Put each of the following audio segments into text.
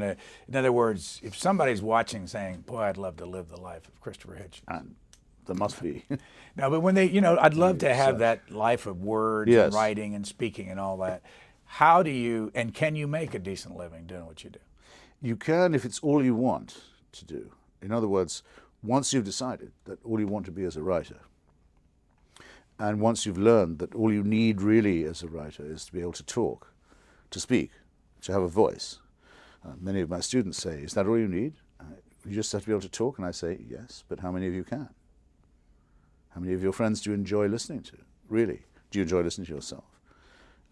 In other words, if somebody's watching saying, boy, I'd love to live the life of Christopher Hitchens. And there must be. No, but when they, I'd love to have that life of words Yes. and writing and speaking and all that. How do you, and can you make a decent living doing what you do? You can if it's all you want to do. In other words, once you've decided that all you want to be as a writer, and once you've learned that all you need really as a writer is to be able to talk, to speak, to have a voice. Many of my students say, is that all you need? You just have to be able to talk? And I say, yes, but how many of you can? How many of your friends do you enjoy listening to? Really? Do you enjoy listening to yourself?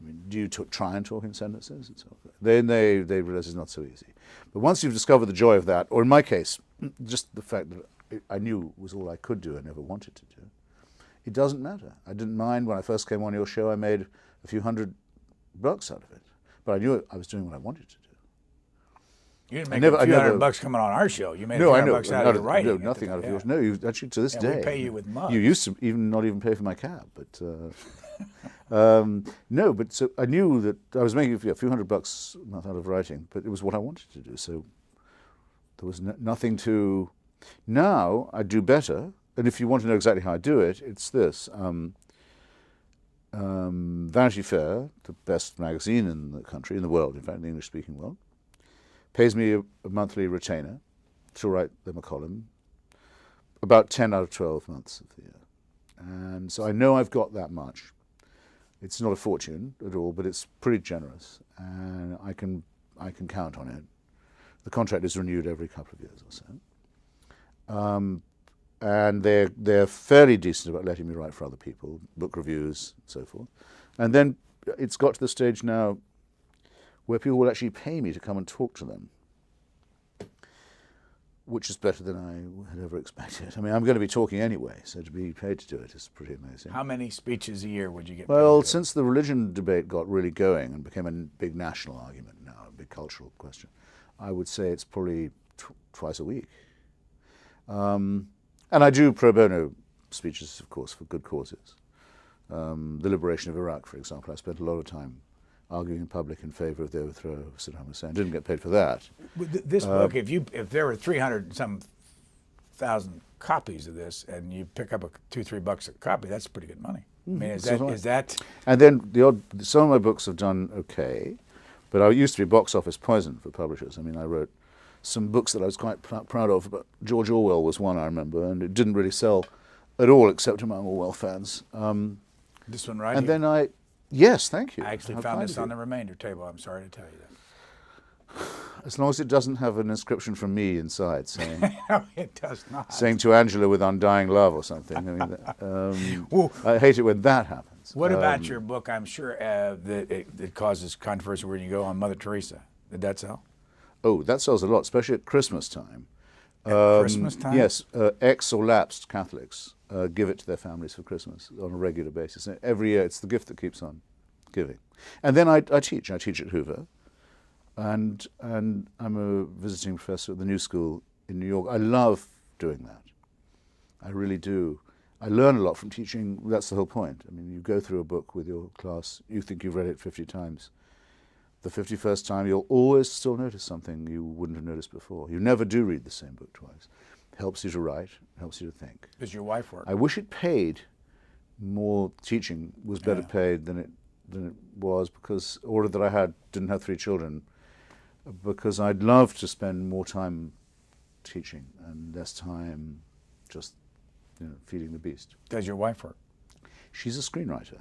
I mean, do you try and talk in sentences? And so on? Then they realize it's not so easy. But once you've discovered the joy of that, or in my case, just the fact that I knew was all I could do and never wanted to do, it doesn't matter. I didn't mind when I first came on your show. I made a few $100 out of it. But I knew I was doing what I wanted to do. You didn't make a few $100 coming on our show. You made a few $100 out of your writing. No, nothing out of yours. No, you actually to this day. We pay you with mugs. You used to not even pay for my cab, but no. But so I knew that I was making a few $100 a month out of writing, but it was what I wanted to do. So there was nothing to. Now I do better, and if you want to know exactly how I do it, it's this. Vanity Fair, the best magazine in the country, in the world, in fact, in the English-speaking world, pays me a monthly retainer to write them a column about 10 out of 12 months of the year. And so I know I've got that much. It's not a fortune at all, but it's pretty generous, and I can count on it. The contract is renewed every couple of years or so. And they're fairly decent about letting me write for other people, book reviews, and so forth. And then it's got to the stage now where people will actually pay me to come and talk to them, which is better than I had ever expected. I mean, I'm going to be talking anyway, so to be paid to do it is pretty amazing. How many speeches a year would you get paid? Well, since the religion debate got really going and became a big national argument now, a big cultural question, I would say it's probably twice a week. And I do pro bono speeches, of course, for good causes. The liberation of Iraq, for example, I spent a lot of time arguing in public in favor of the overthrow of Saddam Hussein. Didn't get paid for that. This book, if there were 300 and some thousand copies of this, and you pick up $2-3 a copy, that's pretty good money. I mean, is that? And then some of my books have done okay, but I used to be box office poison for publishers. I mean, I wrote some books that I was quite proud of, but George Orwell was one I remember, and it didn't really sell at all except among Orwell fans. This one right and here. then yes, thank you. I actually found this on the remainder table. I'm sorry to tell you that. As long as it doesn't have an inscription from me inside saying, no, it does not. Saying to Angela with undying love or something. I mean, well, I hate it when that happens. What about your book? I'm sure that it causes controversy when you go on Mother Teresa. Did that sell? Oh, that sells a lot, especially at Christmas time. At Christmas time? Yes, ex or lapsed Catholics give it to their families for Christmas on a regular basis. And every year, it's the gift that keeps on giving. And then I teach. I teach at Hoover, and I'm a visiting professor at the New School in New York. I love doing that. I really do. I learn a lot from teaching. That's the whole point. I mean, you go through a book with your class. You think you've read it 50 times. The 51st time, you'll always still notice something you wouldn't have noticed before. You never do read the same book twice. It helps you to write, helps you to think. Does your wife work? I wish it paid more. Teaching was better paid than it was, because order that I didn't have 3 children, because I'd love to spend more time teaching and less time just feeding the beast. Does your wife work? She's a screenwriter.